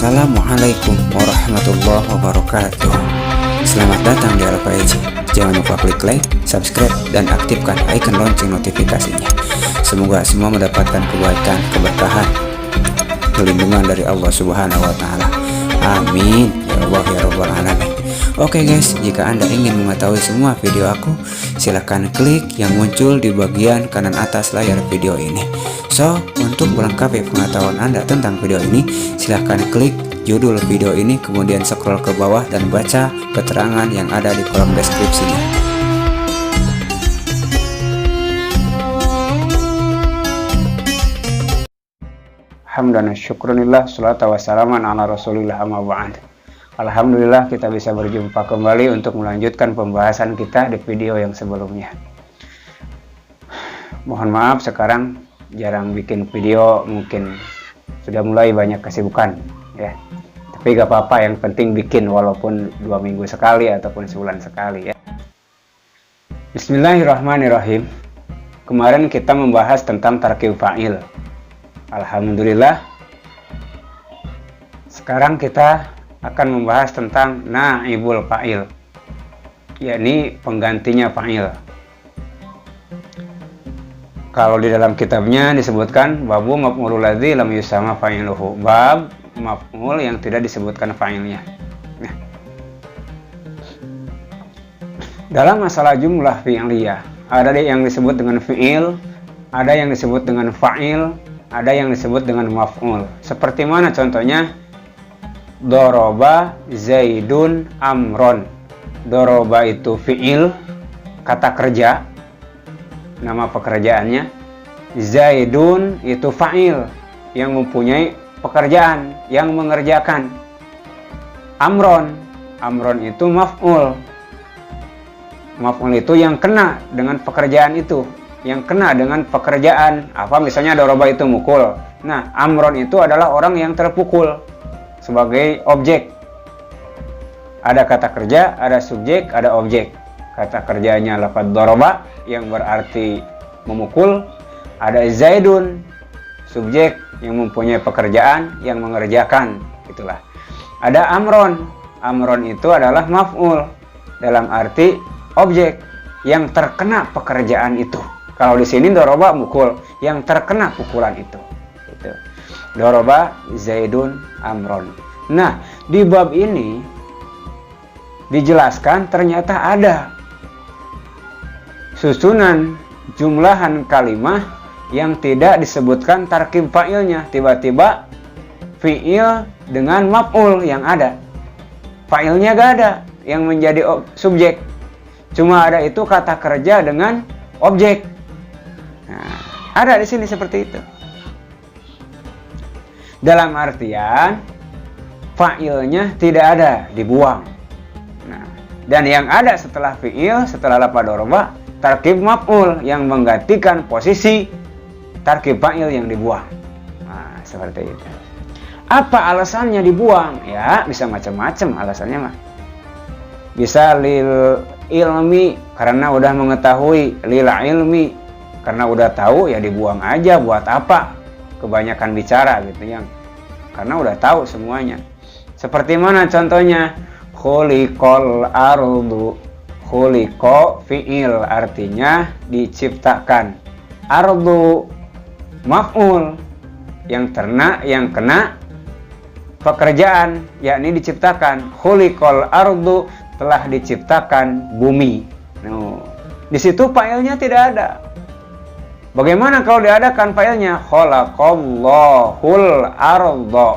Assalamualaikum warahmatullahi wabarakatuh. Selamat datang di Al-Faeji. Jangan lupa klik like, subscribe, dan aktifkan icon lonceng notifikasinya. Semoga semua mendapatkan kebaikan, keberkahan, perlindungan dari Allah Subhanahu wa Ta'ala. Amin ya Allah ya Rabbal Alamin. Oke guys, jika Anda ingin mengetahui semua video aku, silahkan klik yang muncul di bagian kanan atas layar video ini. So, untuk melengkapi pengetahuan Anda tentang video ini, silahkan klik judul video ini, kemudian scroll ke bawah dan baca keterangan yang ada di kolom deskripsinya. Hamdan syukrunillah, salatu wassalaman ala rasulillah, amma ba'd. Alhamdulillah kita bisa berjumpa kembali untuk melanjutkan pembahasan kita di video yang sebelumnya. Mohon maaf sekarang jarang bikin video, mungkin sudah mulai banyak kesibukan ya. Tapi gak apa-apa, yang penting bikin walaupun 2 minggu sekali ataupun sebulan sekali ya. Bismillahirrahmanirrahim. Kemarin kita membahas tentang tarkib fa'il. Alhamdulillah. Sekarang kita akan membahas tentang naibul fa'il, yakni penggantinya fa'il. Kalau di dalam kitabnya disebutkan babu maf'ulul ladzi lam yusama fa'iluhu, bab maf'ul yang tidak disebutkan fa'ilnya. Nah, dalam masalah jumlah fi'liyah, ada yang disebut dengan fi'il, ada yang disebut dengan fa'il, ada yang disebut dengan maf'ul. Seperti mana contohnya? Doroba Zaidun Amron. Doroba itu fi'il, kata kerja, nama pekerjaannya. Zaidun itu fa'il, yang mempunyai pekerjaan, yang mengerjakan. Amron itu maf'ul. Maf'ul itu yang kena dengan pekerjaan itu, yang kena dengan pekerjaan. Apa misalnya doroba itu mukul. Nah, Amron itu adalah orang yang terpukul sebagai objek. Ada kata kerja, ada subjek, ada objek. Kata kerjanya lafadz doroba yang berarti memukul. Ada Zaidun, subjek yang mempunyai pekerjaan, yang mengerjakan, itulah. Ada Amron. Amron itu adalah maf'ul dalam arti objek yang terkena pekerjaan itu. Kalau di sini doroba mukul, yang terkena pukulan itu. Itu. Doroba Zaidun Amron. Nah, di bab ini dijelaskan ternyata ada susunan jumlahan kalimah yang tidak disebutkan tarkib fa'ilnya. Tiba-tiba fi'il dengan maf'ul yang ada. Fa'ilnya gak ada yang menjadi subjek. Cuma ada itu kata kerja dengan objek. Nah, ada di sini seperti itu. Dalam artian fa'ilnya tidak ada, dibuang. Nah, dan yang ada setelah fi'il, setelah lafadz doroba, tarkib maf'ul yang menggantikan posisi tarkib fa'il yang dibuang. Nah, seperti itu. Apa alasannya dibuang? Ya, bisa macam-macam alasannya mah. Bisa lil ilmi, karena udah mengetahui. Lil ilmi, karena udah tahu ya dibuang aja. Buat apa kebanyakan bicara gitu yang, karena udah tahu semuanya. Seperti mana contohnya? Khuliqal ardu. Khuliqa fi'il, artinya diciptakan. Ardu maf'ul, yang kena pekerjaan, yakni diciptakan. Khuliqal ardu, telah diciptakan bumi. Nah, di situ fa'ilnya tidak ada. Bagaimana kalau diadakan fa'ilnya? Khalaqallahul arda.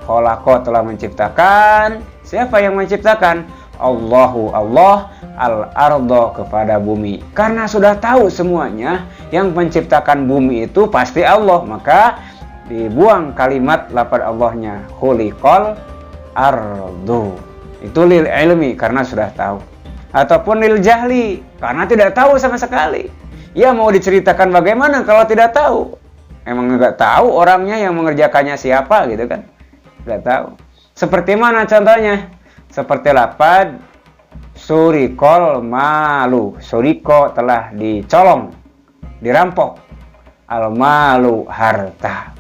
Khalaqa telah menciptakan. Siapa yang menciptakan? Allahu, Allah, al-arda, kepada bumi. Karena sudah tahu semuanya, yang menciptakan bumi itu pasti Allah, maka dibuang kalimat lafadz Allahnya. Khuliqal ardu. Itu lil ilmi, karena sudah tahu. Ataupun lil jahli, karena tidak tahu sama sekali. Ya, mau diceritakan bagaimana kalau tidak tahu? Emang nggak tahu orangnya yang mengerjakannya siapa gitu kan? Nggak tahu. Seperti mana contohnya? Seperti lafadz surikol malu. Suriko telah dicolong, dirampok. Al malu harta.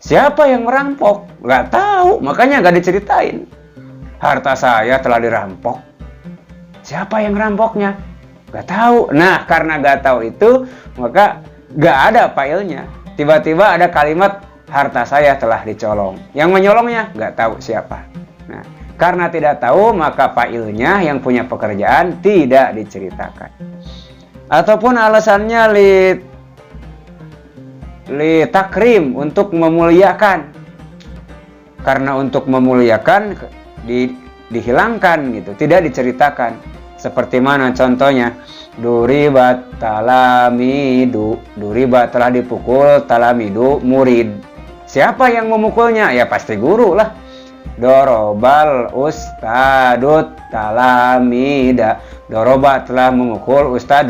Siapa yang merampok? Nggak tahu, makanya nggak diceritain. Harta saya telah dirampok. Siapa yang merampoknya? Nggak tahu. Nah, karena nggak tahu itu, maka nggak ada filenya. Tiba-tiba ada kalimat harta saya telah dicolong. Yang menyolongnya nggak tahu siapa. Nah, karena tidak tahu, maka filenya yang punya pekerjaan tidak diceritakan. Ataupun alasannya li takrim, untuk memuliakan. Karena untuk memuliakan dihilangkan gitu, tidak diceritakan. Seperti mana contohnya? Duribat talamidu. Duribat telah dipukul, talamidu murid. Siapa yang memukulnya? Ya pasti guru lah. Dorobal ustadut talamida. Doroba telah memukul ustad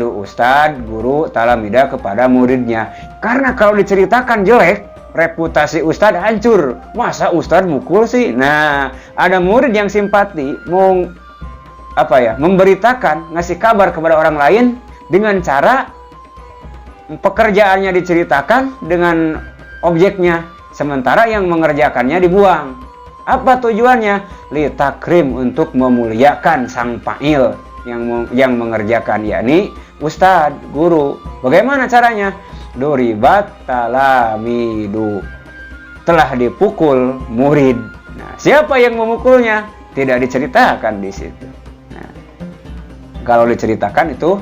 guru talamida kepada muridnya. Karena kalau diceritakan jelek, reputasi ustad hancur. Masa ustad mukul sih? Nah, ada murid yang simpati mau memberitakan, ngasih kabar kepada orang lain dengan cara pekerjaannya diceritakan dengan objeknya, sementara yang mengerjakannya dibuang. Apa tujuannya? Li takrim, untuk memuliakan sang fa'il yang mengerjakan, yakni ustad, guru. Bagaimana caranya? Duribat talamidu. Telah dipukul murid. Nah, siapa yang memukulnya? Tidak diceritakan di situ. Nah, kalau diceritakan itu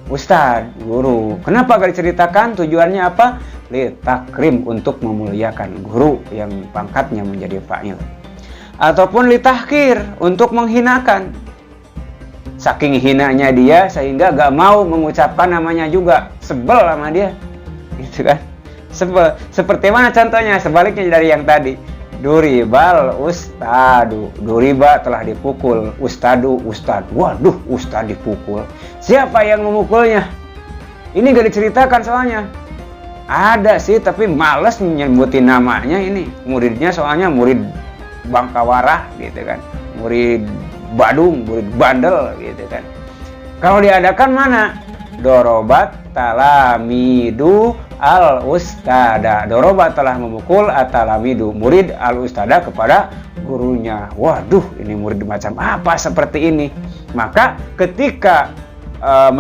ustad, guru. Kenapa gak diceritakan? Tujuannya apa? Li takrim, untuk memuliakan guru yang pangkatnya menjadi fa'il. Ataupun li tahkir, untuk menghinakan. Saking hinanya dia sehingga gak mau mengucapkan namanya juga, sebel sama dia, gitu kan? Sebel. Seperti mana contohnya? Sebaliknya dari yang tadi. Duribal ustadu. Duriba telah dipukul, ustadu ustad. Waduh, ustad dipukul. Siapa yang memukulnya? Ini gak diceritakan soalnya. Ada sih, tapi males nyebutin namanya ini. Muridnya soalnya murid Bangkawarah gitu kan. Murid Badung, murid bandel gitu kan. Kalau diadakan mana? Dorobat talamidu al ustada. Dorobat telah memukul atalamidu, murid al ustada kepada gurunya. Waduh, ini murid macam apa seperti ini? Maka ketika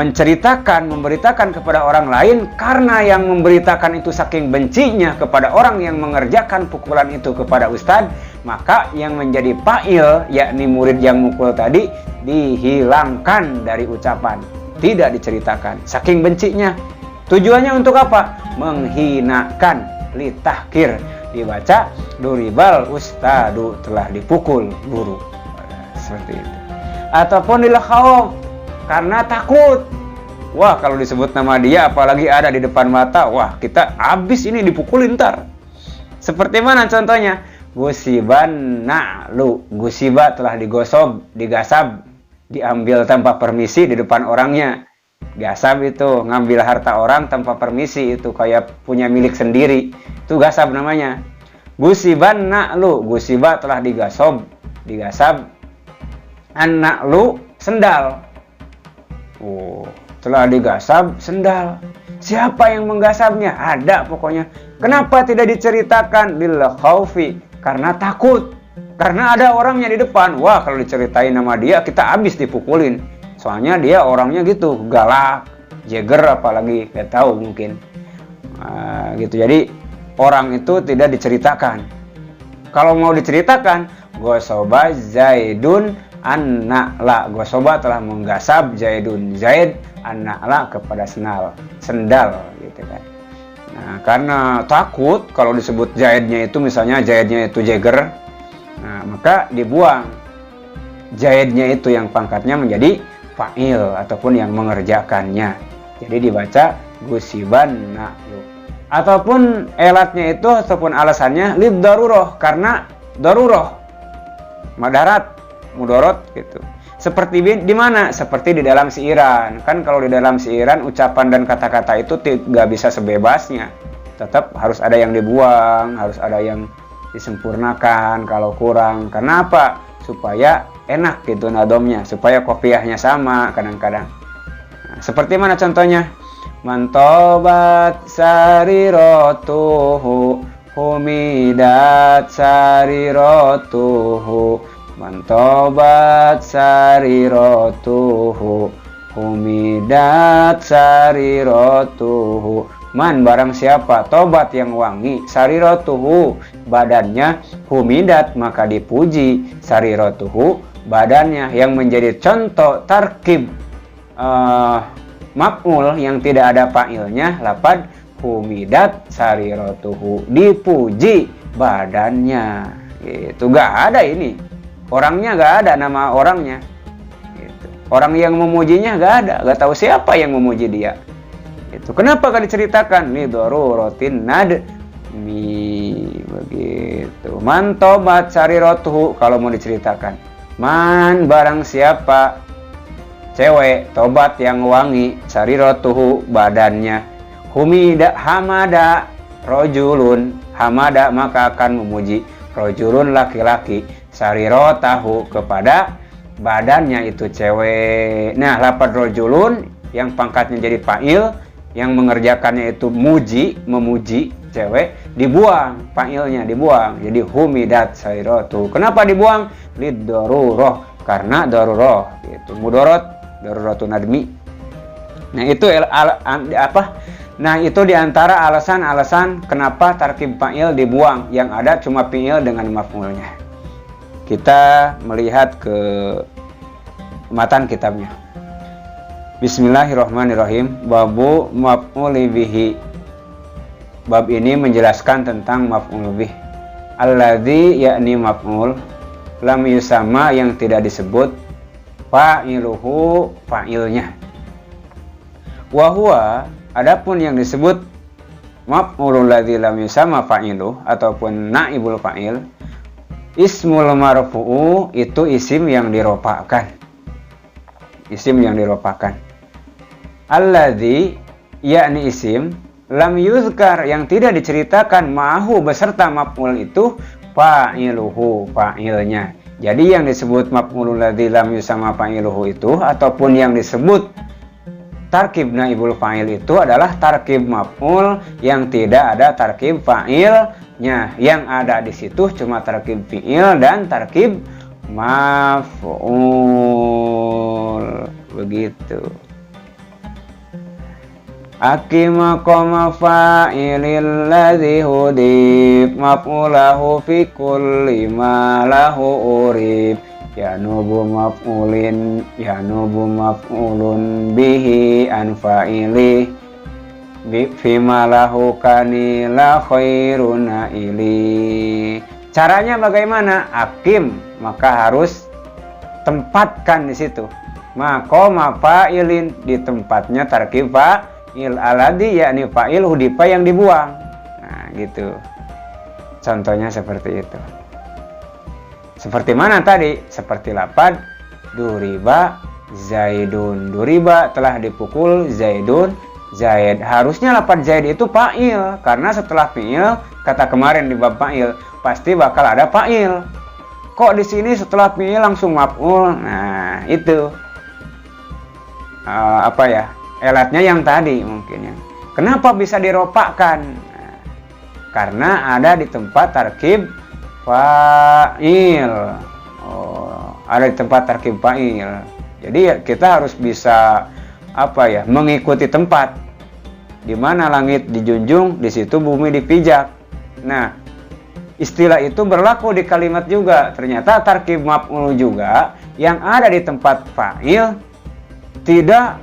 memberitakan kepada orang lain, karena yang memberitakan itu saking bencinya kepada orang yang mengerjakan pukulan itu kepada ustadz, maka yang menjadi fa'il, yakni murid yang mukul tadi, dihilangkan dari ucapan, tidak diceritakan, saking bencinya. Tujuannya untuk apa? Menghinakan, litahkir. Dibaca duribal ustadu, telah dipukul guru, seperti itu. Ataupun dilakhaw, karena takut. Wah, kalau disebut nama dia, apalagi ada di depan mata, wah kita habis ini, dipukulin ntar. Seperti mana contohnya? Gusiban na'lu. Gusiba telah digosok, digasab, diambil tanpa permisi di depan orangnya. Gasab itu ngambil harta orang tanpa permisi, itu kayak punya milik sendiri. Itu gasab namanya. Gusiban na'lu. Gusiba telah digasab. An-na'lu, sendal. Oh, telah digasab sendal. Siapa yang menggasabnya? Ada pokoknya. Kenapa tidak diceritakan? Bil khaufi, karena takut. Karena ada orangnya di depan. Wah, kalau diceritain nama dia, kita habis dipukulin. Soalnya dia orangnya gitu, galak, jeger apalagi, gak tahu mungkin. Gitu. Jadi orang itu tidak diceritakan. Kalau mau diceritakan, gosoba zaidun an-na'la. Gosoba telah menggasab Zaidun, Zaid an-na'la kepada sendal gitu kan. Nah, karena takut kalau disebut Zaidnya itu, misalnya Zaidnya itu jeger, nah maka dibuang Zaidnya itu yang pangkatnya menjadi fa'il ataupun yang mengerjakannya. Jadi dibaca gusiban na'lu. Ataupun elatnya itu ataupun alasannya lid daruroh, karena daruroh, madarat, mudorot gitu. Seperti di mana? Seperti di dalam siiran. Kan kalau di dalam siiran ucapan dan kata-kata itu tidak bisa sebebasnya. Tetap harus ada yang dibuang, harus ada yang disempurnakan kalau kurang. Karena apa? Supaya enak gitu nadomnya, supaya kopiahnya sama kadang-kadang. Nah, seperti mana contohnya? Mantobat sarirotuhu humidat sariratuhu. Man tobat sariratuhu, humidat sariratuhu. Man barang siapa tobat yang wangi, sariratuhu badannya, humidat maka dipuji, sariratuhu badannya, yang menjadi contoh tarkib maf'ul yang tidak ada fa'ilnya, lapad humidat sariratuhu, dipuji badannya. Itu gak ada ini, orangnya gak ada, nama orangnya gitu. Orang yang memujinya gak ada, gak tahu siapa yang memuji dia. Itu kenapa gak diceritakan? Li daruratin nadmi, begitu. Man tobat sariratuhu, kalau mau diceritakan, man barang siapa cewek tobat yang wangi, sariratuhu badannya, humida hamada rojulun, hamada maka akan memuji, rojulun laki-laki, sariratahu kepada badannya itu cewek. Nah, lapad rojulun yang pangkatnya jadi fa'il, yang mengerjakannya itu muji, memuji cewek, dibuang, fa'ilnya dibuang, jadi humidat sariratuhu. Kenapa dibuang? Lid darurah, karena darurah gitu. Mudorot daruratun nadmi. Nah, itu Nah, itu diantara alasan-alasan kenapa tarkib fa'il dibuang, yang ada cuma fi'il dengan maf'ulnya. Kita melihat ke matan kitabnya. Bismillahirrahmanirrahim. Babu maf'uli bihi. Bab ini menjelaskan tentang maf'ul bih. Alladzi yakni maf'ul lam yusama yang tidak disebut, fa'iluhu fa'ilnya. Wa huwa adapun yang disebut maf'ulul ladzi lam yusama fa'iluh ataupun naibul fa'il, ismul marfu'u itu isim yang dirofakkan. Isim yang dirofakkan. Alladzi yakni isim, lam yuzkar yang tidak diceritakan, ma'ahu beserta maf'ul itu, fa'iluhu fa'ilnya. Jadi yang disebut maf'ulul ladzi lam yusama fa'iluhu itu, ataupun yang disebut tarkib naibul fa'il itu adalah tarkib maf'ul yang tidak ada tarkib fa'ilnya. Yang ada di situ cuma tarkib fi'il dan tarkib maf'ul. Begitu. Aqima qama fa'ilil ladzi hudib maf'ulahu fi kulli ma lahu urib. Yanubu maf'ulun bihi an fa'ili fima lahu kanila khairun naili. Caranya bagaimana? Aqim, maka harus tempatkan di situ. Maqama fa'ilin, di tempatnya tarkib fa'il, alladzi yakni fa'il hudifa yang dibuang. Nah, gitu. Contohnya seperti itu. Seperti mana tadi? Seperti lapad duriba zaidun. Duriba telah dipukul zaidun, zaid. Harusnya lapad zaid itu fa'il, karena setelah fi'il, kata kemarin di bab fa'il, pasti bakal ada fa'il. Kok di sini setelah fi'il langsung maf'ul? Nah, itu elatnya yang tadi mungkin ya. Kenapa bisa dirofakkan? Nah, karena ada di tempat tarkib fa'il. Ada di tempat tarkib fa'il. Jadi kita harus bisa mengikuti tempat. Di mana langit dijunjung, di situ bumi dipijak. Nah, istilah itu berlaku di kalimat juga. Ternyata tarkib maf'ul juga yang ada di tempat fa'il tidak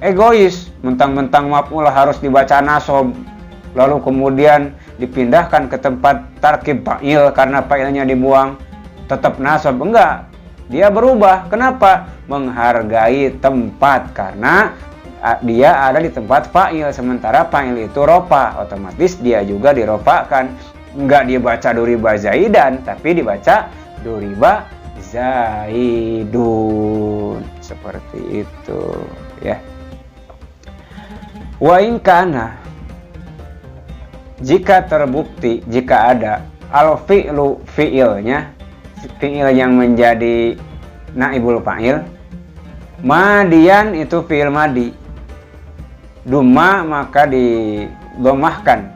egois, mentang-mentang maf'ul harus dibaca nasab, lalu kemudian dipindahkan ke tempat tarkib fa'il karena fa'ilnya dibuang, tetap nasab. Enggak, dia berubah. Kenapa? Menghargai tempat, karena dia ada di tempat fa'il, sementara fa'il itu rofa, otomatis dia juga dirofakkan. Enggak dibaca duriba zaidan, tapi dibaca duriba zaidun. Seperti itu ya. Wa in kana, jika terbukti, jika ada al fi'lu fi'ilnya, fi'il yang menjadi naibul fa'il, madian itu fi'il madi, dumma maka didomahkan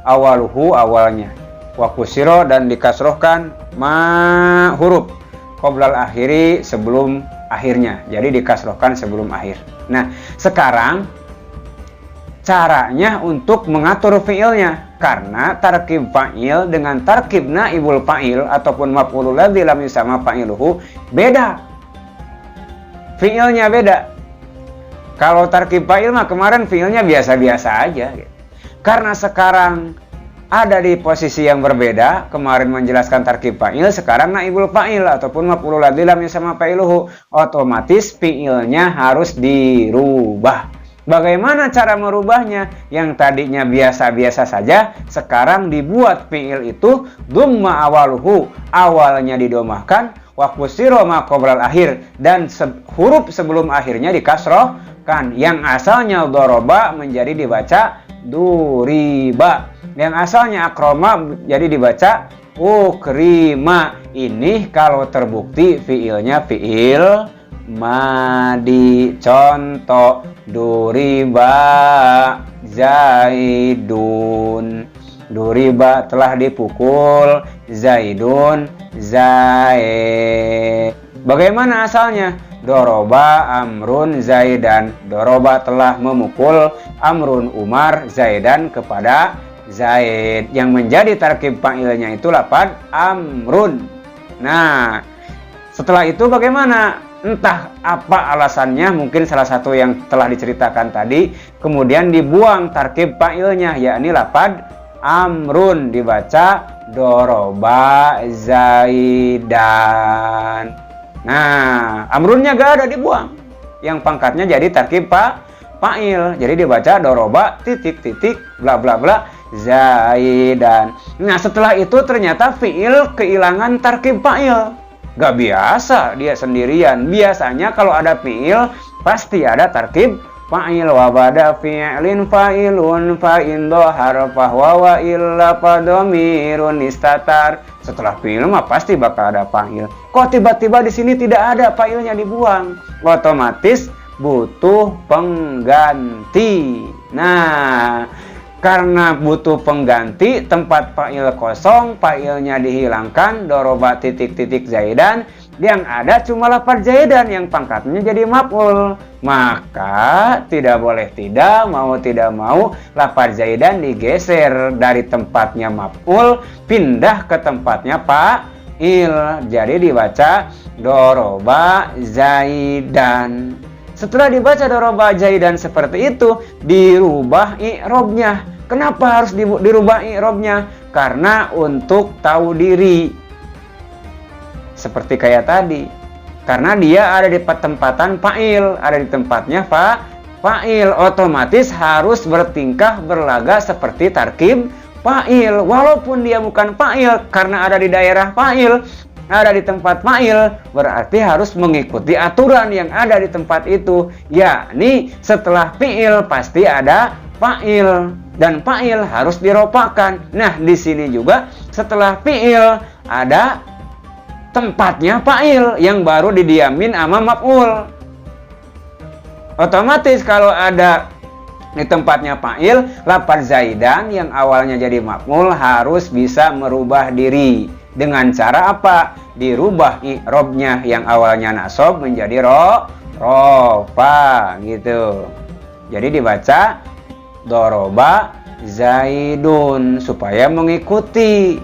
awaluhu awalnya, wa kusiro dan dikasrohkan ma huruf qoblal akhiri sebelum akhirnya, jadi dikasrohkan sebelum akhir. Nah sekarang caranya untuk mengatur fiilnya, karena tarkib fa'il dengan tarkib naibul fa'il ataupun maf'ulul ladzi lam yusamma fa'iluhu beda. Fiilnya beda. Kalau tarkib fa'il mah kemarin fiilnya biasa-biasa aja gitu. Karena sekarang ada di posisi yang berbeda, kemarin menjelaskan tarkib fa'il, sekarang naibul fa'il ataupun maf'ulul ladzi lam yusamma fa'iluhu, otomatis fiilnya harus dirubah. Bagaimana cara merubahnya? Yang tadinya biasa-biasa saja, sekarang dibuat fiil itu dumma awaluhu, awalnya didomahkan, wa kusiro ma qoblal akhir, dan huruf sebelum akhirnya dikasrohkan. Yang asalnya doroba menjadi dibaca duriba, yang asalnya akroma jadi dibaca ukrima. Ini kalau terbukti fiilnya fiil madi. Contoh, duriba zaidun, duriba telah dipukul, zaidun zaid. Bagaimana asalnya? Doroba amrun zaidan, doroba telah memukul amrun Umar zaidan kepada zaid. Yang menjadi tarkib fa'ilnya itu lafaz amrun. Nah setelah itu bagaimana? Entah apa alasannya, mungkin salah satu yang telah diceritakan tadi, kemudian dibuang tarkib fa'ilnya, yakni lafaz amrun, dibaca doroba zaidan. Nah amrunnya gak ada, dibuang, yang pangkatnya jadi tarkib fa'il, jadi dibaca doroba titik-titik bla bla bla zaidan. Nah setelah itu ternyata fi'il kehilangan tarkib fa'il. Gak biasa dia sendirian. Biasanya kalau ada fi'il pasti ada tarkib fa'il. Wa bada fi'lin fa'ilun fa'in dohar fahwa wa illa fadomirun istatar. Setelah fi'il mah pasti bakal ada fa'il. Kok tiba-tiba di sini tidak ada, fa'ilnya dibuang? Otomatis butuh pengganti. Nah karena butuh pengganti, tempat fa'il kosong, fa'ilnya dihilangkan, doroba titik-titik zaidan, yang ada cuma lafaz zaidan yang pangkatnya jadi maf'ul. Maka tidak boleh tidak mau lafaz zaidan digeser dari tempatnya maf'ul pindah ke tempatnya fa'il, jadi dibaca doroba zaidan. Setelah dibaca doroba zaidan seperti itu, dirubah i'robnya. Kenapa harus dirubah i'robnya? Karena untuk tahu diri. Seperti kayak tadi. Karena dia ada di tempatan fa'il, ada di tempatnya fa'il, otomatis harus bertingkah berlaga seperti tarkib fa'il. Walaupun dia bukan fa'il, karena ada di daerah fa'il, ada di tempat fa'il, berarti harus mengikuti aturan yang ada di tempat itu, yakni setelah fi'il pasti ada fa'il, dan fa'il harus diropakan. Nah di sini juga setelah fi'il ada tempatnya fa'il yang baru didiamin sama maf'ul. Otomatis kalau ada di tempatnya fa'il, lafaz zaidan yang awalnya jadi maf'ul harus bisa merubah diri. Dengan cara apa? Dirubah i'robnya yang awalnya nasab menjadi rofa gitu. Jadi dibaca doroba zaidun supaya mengikuti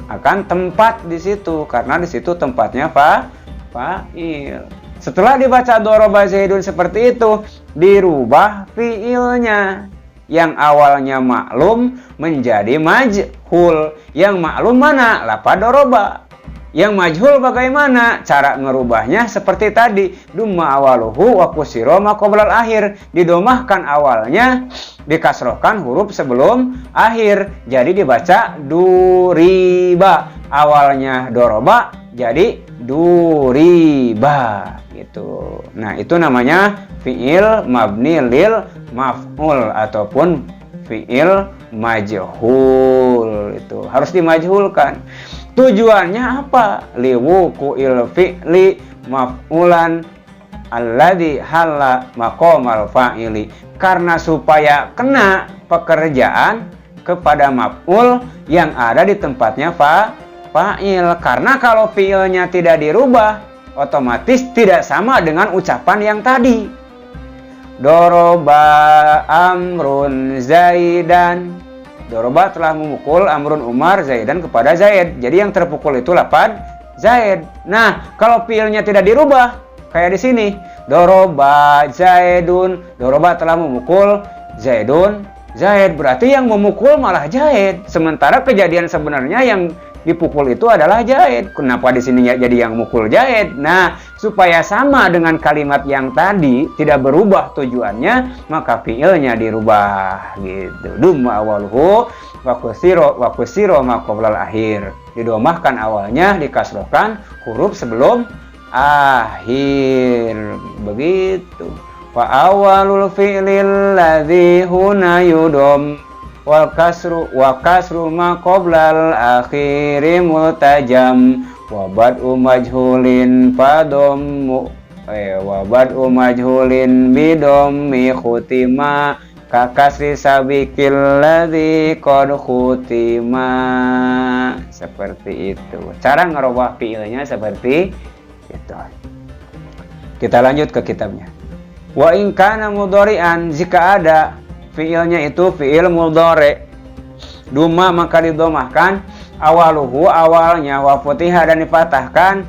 akan tempat di situ, karena di situ tempatnya fa'il. Setelah dibaca doroba zaidun seperti itu, dirubah fiilnya yang awalnya maklum menjadi majhul. Yang maklum mana? Lafaz doroba. Yang majhul bagaimana? Cara ngerubahnya seperti tadi, dumma awaluhu wa kusiro ma qoblal akhir. Didomahkan awalnya, dikasrohkan huruf sebelum akhir, jadi dibaca duriba. Awalnya doroba jadi duriba gitu. Nah itu namanya fi'il mabni lil maf'ul ataupun fi'il majhul. Itu harus dimajhulkan. Tujuannya apa? Liwuqu'il fi'li maf'ulan alladzi halla maqamal fa'ili. Karena supaya kena pekerjaan kepada maf'ul yang ada di tempatnya fa'il. Karena kalau fi'ilnya tidak dirubah, otomatis tidak sama dengan ucapan yang tadi. Doroba Amrun Zaidan. Doroba telah memukul Amrun Umar Zaidan kepada Zaid. Jadi yang terpukul itu lafaz Zaid. Nah, kalau fi'ilnya tidak dirubah, kayak di sini, Doroba Zaidun. Doroba telah memukul Zaidun Zaid. Berarti yang memukul malah Zaid. Sementara kejadian sebenarnya yang dipukul itu adalah Zaid. Kenapa di sini jadi yang mukul Zaid? Nah, supaya sama dengan kalimat yang tadi, tidak berubah tujuannya, maka fi'ilnya dirubah gitu. Dumma awaluhu wa kusiro ma qoblal akhir. Didomahkan awalnya, dikasrohkan huruf sebelum akhir. Begitu. Wa awalul fi'lil ladzi huna yudom wa kasru ma qoblal akhiri multajam wa bad'u majhulin bidommi khutima ka kasri sabikil ladzi qad khutima. Seperti itu cara ngerubah fi'ilnya, seperti itu. Kita lanjut ke kitabnya. Wa in kana mudhari'an, jika ada fi'ilnya itu fi'il mudhari, duma maka didomahkan awaluhu awalnya, wa futiha dan difatahkan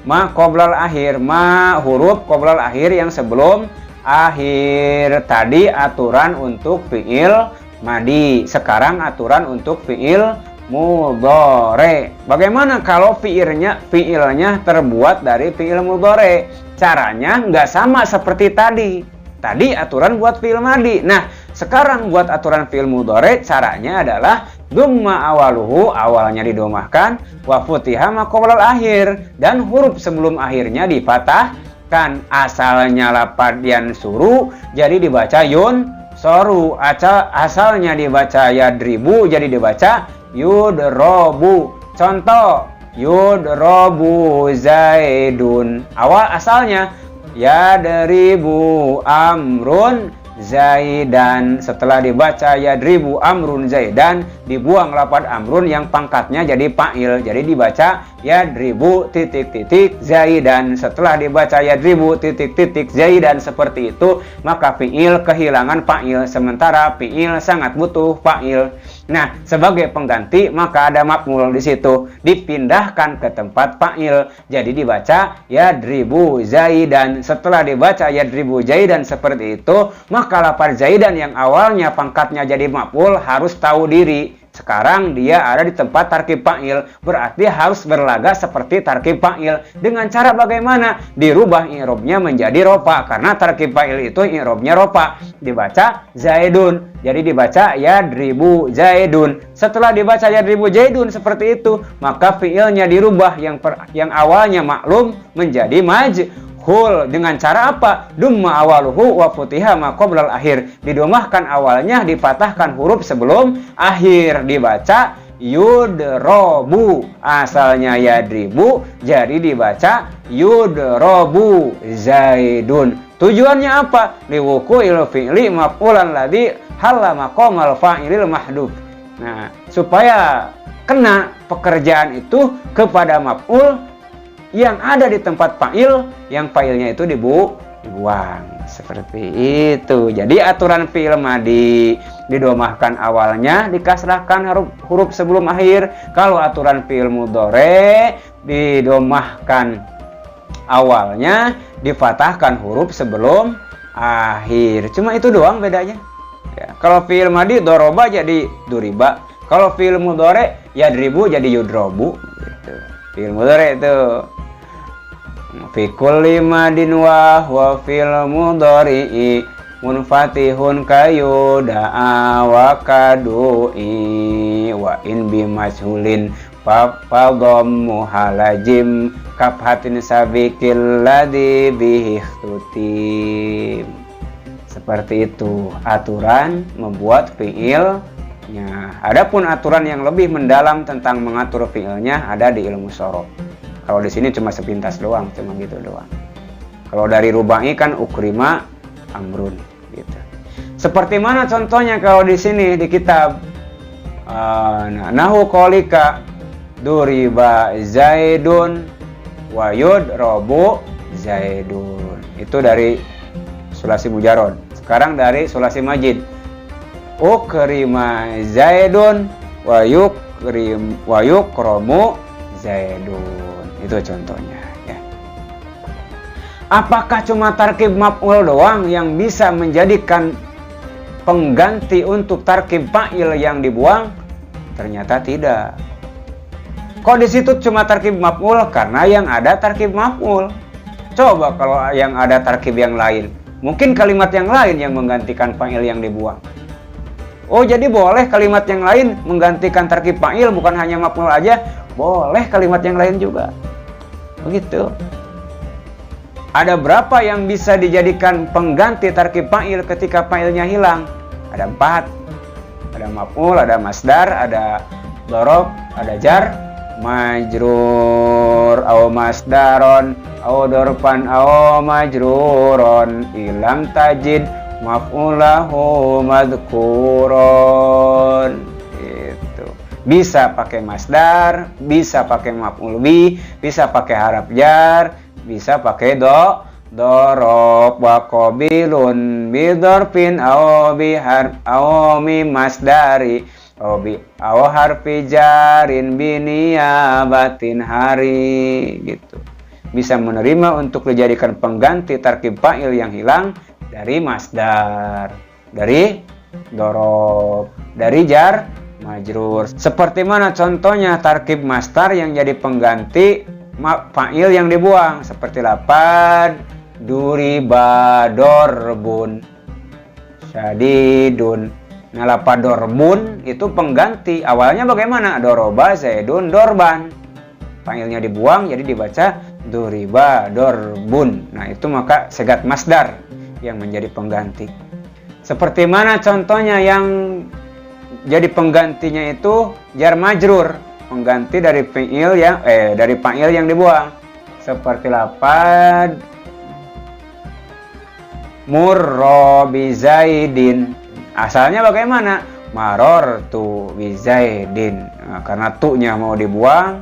ma qoblal akhir, ma huruf qoblal akhir yang sebelum akhir. Tadi aturan untuk fi'il madi, sekarang aturan untuk fi'il mudhari. Bagaimana kalau fi'ilnya terbuat dari fi'il mudhari? Caranya nggak sama seperti tadi. Tadi aturan buat fi'il madi. Nah, sekarang buat aturan fi'il mudhari, caranya adalah dumma awaluhu, awalnya didomahkan, wa futiha ma qoblal akhir, dan huruf sebelum akhirnya difatahkan. Asalnya lafadz yansuru jadi dibaca yun soru. Asalnya dibaca yadribu jadi dibaca yudrobu. Contoh, yudrobu Zaidun. Asalnya yadribu Amrun Zaidan. Setelah dibaca yadribu Amrun Zaidan, dibuang lafadz Amrun yang pangkatnya jadi fa'il. Jadi dibaca yadribu titik-titik Zaidan. Setelah dibaca yadribu titik-titik Zaidan seperti itu, maka fi'il kehilangan fa'il, sementara fi'il sangat butuh fa'il. Nah, sebagai pengganti maka ada maf'ul di situ, dipindahkan ke tempat fa'il. Jadi dibaca yadribu Zaidan. Setelah dibaca yadribu Zaidan seperti itu, maka lafaz Zaidan yang awalnya pangkatnya jadi maf'ul harus tahu diri. Sekarang dia ada di tempat tarkib fa'il, berarti harus berlaga seperti tarkib fa'il. Dengan cara bagaimana? Dirubah i'robnya menjadi rofa, karena tarkib fa'il itu i'robnya rofa. Dibaca Zaidun, jadi dibaca yadribu Zaidun. Setelah dibaca yadribu Zaidun seperti itu, maka fi'ilnya dirubah, yang awalnya maklum menjadi majhul. Dengan cara apa? Dumma awaluhu wa futiha ma qoblal akhir. Didomahkan awalnya, difatahkan huruf sebelum akhir. Dibaca yudrobu. Asalnya yadribu, jadi dibaca yudrobu Zaidun. Tujuannya apa? Liwuqu'il fi'li maf'ulan ladzi halla maqamal fa'ilil mahdhuf. Nah, supaya kena pekerjaan itu kepada maf'ul yang ada di tempat fa'il, yang fa'ilnya itu dibuang. Seperti itu. Jadi aturan fi'il madi didomahkan awalnya, dikasrahkan huruf sebelum akhir. Kalau aturan fi'il mudhari didomahkan awalnya, difatahkan huruf sebelum akhir. Cuma itu doang bedanya. Ya, kalau fi'il madi doroba jadi duriba. Kalau fi'il mudhari yadribu jadi yudrobu. Gitu. Fi'il mudhari itu fi kulli madin wa fil mudhari'i munfatihun kayuda'a wa kadu'i wa in bimashulin fadhammu halajim kafhatin sabikil ladzi bihi ikhtutim. Seperti itu aturan membuat fi'ilnya. Adapun aturan yang lebih mendalam tentang mengatur fi'ilnya ada di ilmu shoroh. Kalau di sini cuma sepintas doang, cuma gitu doang. Kalau dari rubai kan ukrima amrun gitu. Seperti mana contohnya kalau di sini di kitab Nahu kolika duriba Zaidun wa yudrabu Zaidun. Itu dari sulasi mujarrad. Sekarang dari sulasi majid. Ukrima Zaidun wa yukramu Zaidun. Itu contohnya ya. Apakah cuma tarkib maf'ul doang yang bisa menjadikan pengganti untuk tarkib fa'il yang dibuang? Ternyata tidak. Kok di situ cuma tarkib maf'ul? Karena yang ada tarkib maf'ul. Coba kalau yang ada tarkib yang lain, mungkin kalimat yang lain yang menggantikan fa'il yang dibuang. Oh, jadi boleh kalimat yang lain menggantikan tarkib fa'il, bukan hanya maf'ul aja, boleh kalimat yang lain juga. Begitu. Ada berapa yang bisa dijadikan pengganti tarkib fa'il ketika fa'ilnya hilang? Ada 4. Ada maf'ul, ada masdar, ada dhorob, ada jar, majrur, au masdaron, au dorfan, au majruron, ilam tajid maf'ulahu madhkuron. Itu bisa pakai masdar, bisa pakai maf'ul bi, bisa pakai haraf jar, bisa pakai dorob wa qabilun bidorfin au bihar au mi masdari au harfi jarin biniyabatin hari gitu. Bisa menerima untuk dijadikan pengganti tarkib fa'il yang hilang dari masdar, dari dorob, dari jar majrur. Seperti mana contohnya tarkib masdar yang jadi pengganti fa'il yang dibuang? Seperti lapad duriba dorbun syadidun. Nah, lapad dorbun itu pengganti. Awalnya bagaimana? Doroba zaidun dorban. Fa'ilnya dibuang jadi dibaca duriba dorbun. Nah, itu maka segat masdar yang menjadi pengganti. Seperti mana contohnya yang jadi penggantinya itu jar majrur, pengganti dari fi'il yang dari fa'il yang dibuang. Seperti lapad murra bi zaidin. Asalnya bagaimana? Marortu bi zaidin. Nah, karena tu-nya mau dibuang,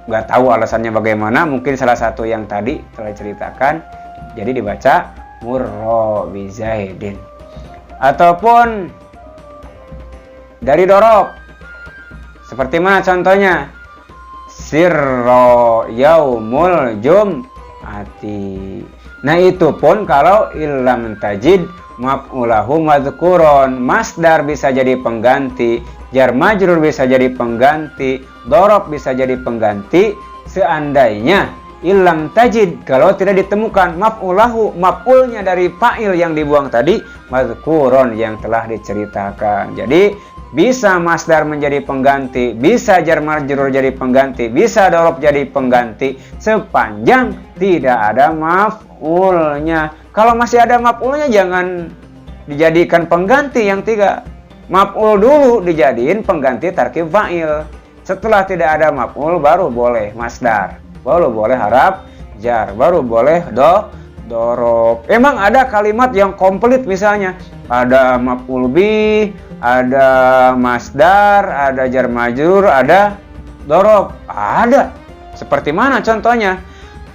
nggak tahu alasannya bagaimana, mungkin salah satu yang tadi telah ceritakan, jadi dibaca murra bi zaidin. Ataupun dari dorob, seperti mana contohnya? Sirro yaumul jum'ati. Nah, itu pun kalau illam tajid maf'ulahu madhkuron. Masdar bisa jadi pengganti, jar majrur bisa jadi pengganti, dorob bisa jadi pengganti, seandainya illam tajid, kalau tidak ditemukan maf'ulahu, maf'ulnya dari fa'il yang dibuang tadi, madhkuron yang telah diceritakan. Jadi bisa masdar menjadi pengganti, bisa jar majrur jadi pengganti, bisa dorob jadi pengganti, sepanjang tidak ada maf'ulnya. Kalau masih ada maf'ulnya jangan dijadikan pengganti yang 3. Maf'ul dulu dijadiin pengganti tarkib fa'il. Setelah tidak ada maf'ul baru boleh masdar, baru boleh haraf jar, baru boleh dorob. Emang ada kalimat yang komplit, misalnya ada maf'ul bi, ada masdar, ada jar majrur, ada dorob. Ada. Seperti mana contohnya?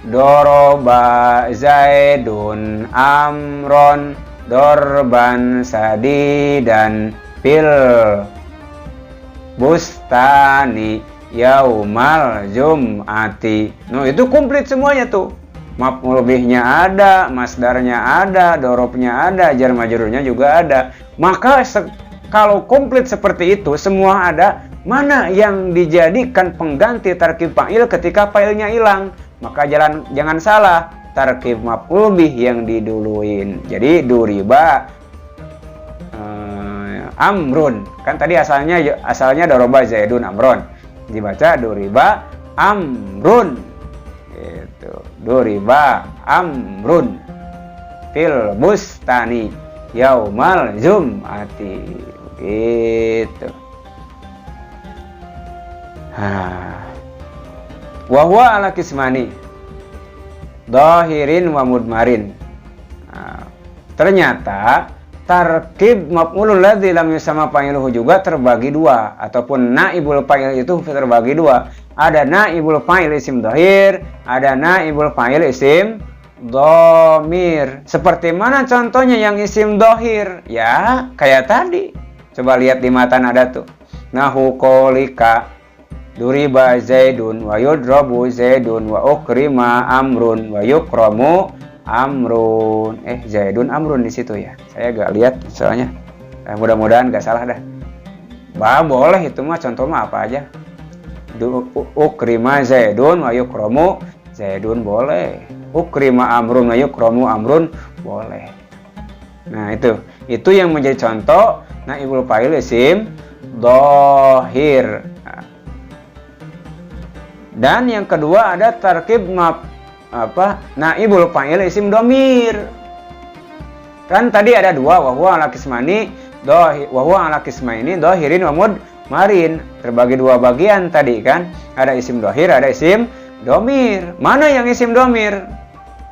Doroba zaidun amron dorban sadidan fil bustani yaumal jum'ati. No, itu komplit semuanya tuh. Maf'ul bihnya ada, masdarnya ada, dorobnya ada, jar majrurnya juga ada. Maka kalau komplit seperti itu, semua ada, mana yang dijadikan pengganti tarkib fa'il ketika fa'ilnya hilang? Maka jangan salah, tarkib maf'ul bih yang diduluin. Jadi duriba amrun. Kan tadi asalnya doroba zaidun amron. Dibaca duriba amrun. Gitu. Duriba amrun fil bustani yaumal jum'ati. Gitu. Wahwa ala kismani dhahirin wa mudmarin. Ternyata tarkib maf'ulul ladzi lam yusamma fa'iluhu juga terbagi dua, ataupun naibul fa'il itu terbagi dua. Ada naibul fa'il isim dhahir, ada naibul fa'il isim dhamir. Seperti mana contohnya yang isim dhahir? Ya, kayak tadi. Coba lihat di matan ada tuh. Nahu qolika duriba zaidun wa yudrabu zaidun wa ukrima amrun wa yukramu amrun. Zaidun amrun di situ ya. Saya gak lihat soalnya. Mudah-mudahan gak salah dah. Boleh itu mah, contoh mah apa aja. Ukrima zaidun wa yukramu zaidun boleh. Ukrima amrun wa yukramu amrun boleh. Nah, itu yang menjadi contoh naibul fa'il isim dhahir. Dan yang kedua ada tarkib naibul fa'il isim dhamir. Kan tadi ada dua, wa huwa ala qismaini dhahirin wa mudmarin. Terbagi dua bagian tadi kan. Ada isim dhahir, ada isim dhamir. Mana yang isim dhamir?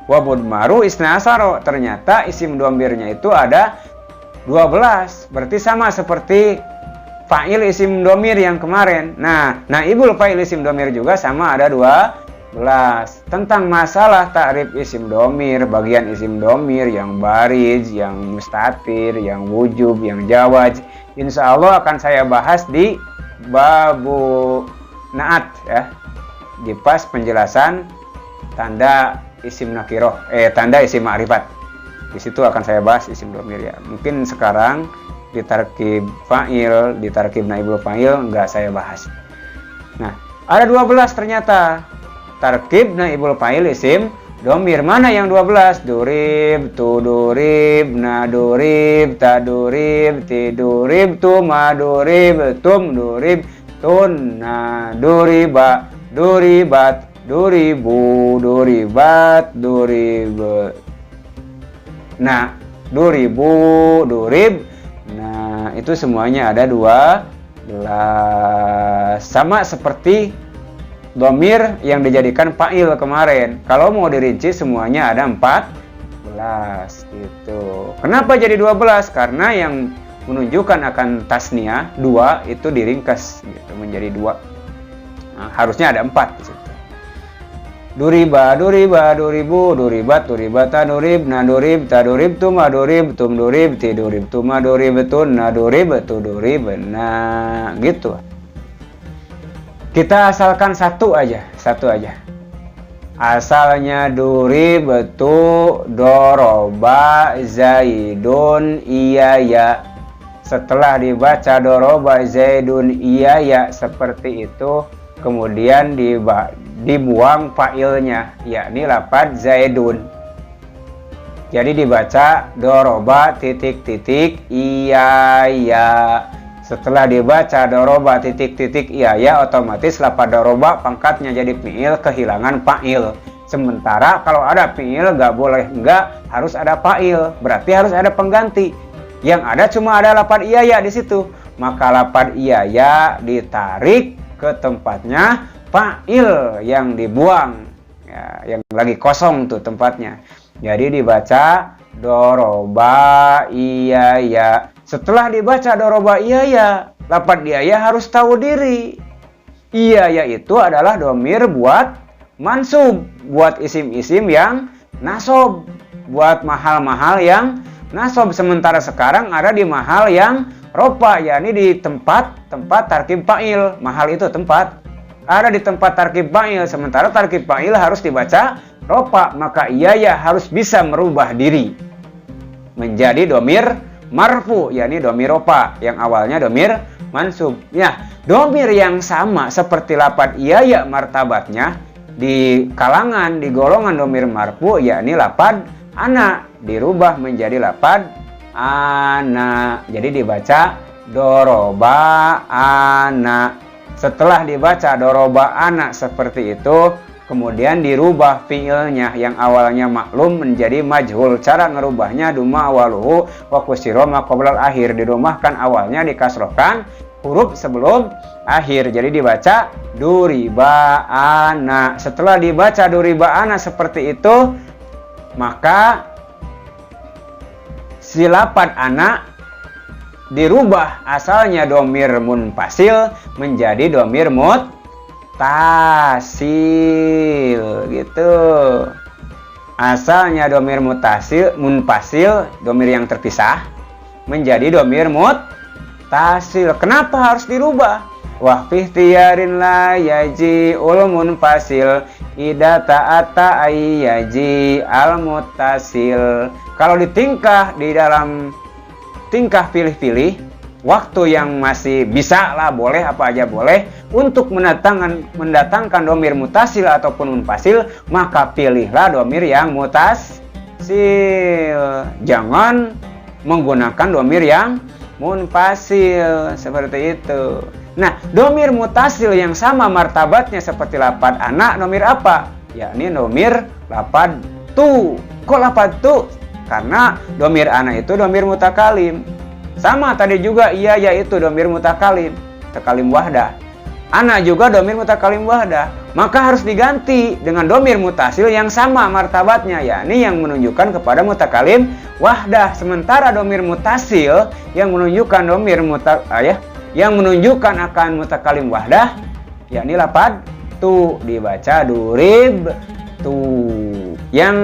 Wa mudmaru isna asaro. Ternyata isim dhamirnya itu ada 12. Berarti sama seperti fa'il isim dhamir yang kemarin. Nah, naibul fa'il isim dhamir juga sama ada 12. Tentang masalah ta'rif isim dhamir, bagian isim dhamir yang bariz, yang mustatir, yang wujub, yang jawaz, insya Allah akan saya bahas di babu naat ya. Di pas penjelasan tanda isim nakiroh, tanda isim ma'rifat. Di situ akan saya bahas isim dhamir ya. Mungkin sekarang di tarkib fa'il, di tarkib naibul fa'il nggak saya bahas. Nah, ada 12 ternyata tarkib naibul fa'il isim dhamir. Mana yang 12? Durib, tudurib, nadurib, tadurib, tidurib, tumadurib, tumdurib, tunaduriba, duribat, duribu, duribat, durib. Nah, duribu, durib. Nah, itu semuanya ada 12. Sama seperti dhamir yang dijadikan fa'il kemarin. Kalau mau dirinci semuanya ada 14 gitu. Kenapa jadi 12? Karena yang menunjukkan akan tasniah 2 itu diringkas gitu menjadi 2. Nah, harusnya ada 4 di situ. Duriba, duriba, duribu, duribat, duribata, durib, nadurib, tadurib, tumadurib, tumdurib, tidurib, tumadurib, nadurib, tudurib. Nah, gitu. Kita asalkan satu aja. Asalnya durib, tu, doroba, zaidun, iya. Setelah dibaca doroba, zaidun, iya, seperti itu. Kemudian dibuang fa'ilnya, yakni lafaz zaidun. Jadi dibaca doroba titik iya. Setelah dibaca doroba titik iya, otomatis lafaz doroba pangkatnya jadi fi'il, kehilangan fa'il. Sementara kalau ada fi'il nggak harus ada fa'il, berarti harus ada pengganti. Yang ada cuma ada lafaz iya di situ. Maka lafaz iya ditarik ke tempatnya fa'il yang dibuang ya, yang lagi kosong tuh tempatnya. Jadi dibaca doroba iya. Setelah dibaca doroba iya, lafaz iya harus tahu diri. Iya itu adalah dhamir buat mansub, buat isim-isim yang nasob, buat mahal-mahal yang nasob. Sementara sekarang ada di mahal yang rofa, yakni di tempat tarkib fa'il. Mahal itu tempat. Ada di tempat tarkib fa'il, sementara tarkib fa'il harus dibaca rofa. Maka iya harus bisa merubah diri menjadi dhamir marfu, yakni dhamir rofa yang awalnya dhamir mansub. Ya, dhamir yang sama seperti lafaz iya martabatnya di kalangan, di golongan dhamir marfu, yakni lafaz ana, dirubah menjadi lafaz ana. Jadi dibaca doroba ana. Setelah dibaca doroba ana seperti itu, kemudian dirubah fiilnya yang awalnya maklum menjadi majhul. Cara ngerubahnya duma awaluhu wa kusiro ma qoblal akhir. Dirumahkan awalnya, dikasrohkan huruf sebelum akhir. Jadi dibaca duriba ana. Setelah dibaca duriba ana seperti itu, maka si lapad anak dirubah asalnya domir munfasil menjadi domir muttasil gitu. Asalnya domir munfasil, domir yang terpisah menjadi domir muttasil. Kenapa harus dirubah? Wa fi ikhtiyarin la yaji'ul munfasil idza ta'ata ay yaji al muttasil. Kalau di dalam tingkah pilih-pilih, waktu yang masih bisa lah, boleh apa aja boleh, untuk mendatangkan domir mutasil ataupun munfasil, maka pilihlah domir yang mutasil. Jangan menggunakan domir yang munfasil, seperti itu. Nah, domir mutasil yang sama martabatnya seperti lapad anak, domir apa? Yakni domir lapad tu. Kok lapad tu? Karena domir anak itu domir mutakalim. Sama tadi juga iya yaitu domir mutakalim, mutakalim wahdah. Anak juga domir mutakalim wahdah. Maka harus diganti dengan domir mutasil yang sama martabatnya, yakni yang menunjukkan kepada mutakalim wahdah. Sementara domir mutasil yang menunjukkan yang menunjukkan akan mutakalim wahdah, yakni lapad tu, dibaca durib tu. Yang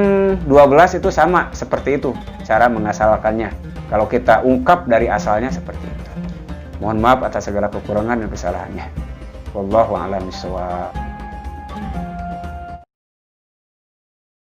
12 itu sama seperti itu cara mengasalkannya. Kalau kita ungkap dari asalnya seperti itu. Mohon maaf atas segala kekurangan dan kesalahannya. Wallahu a'lam bishawab.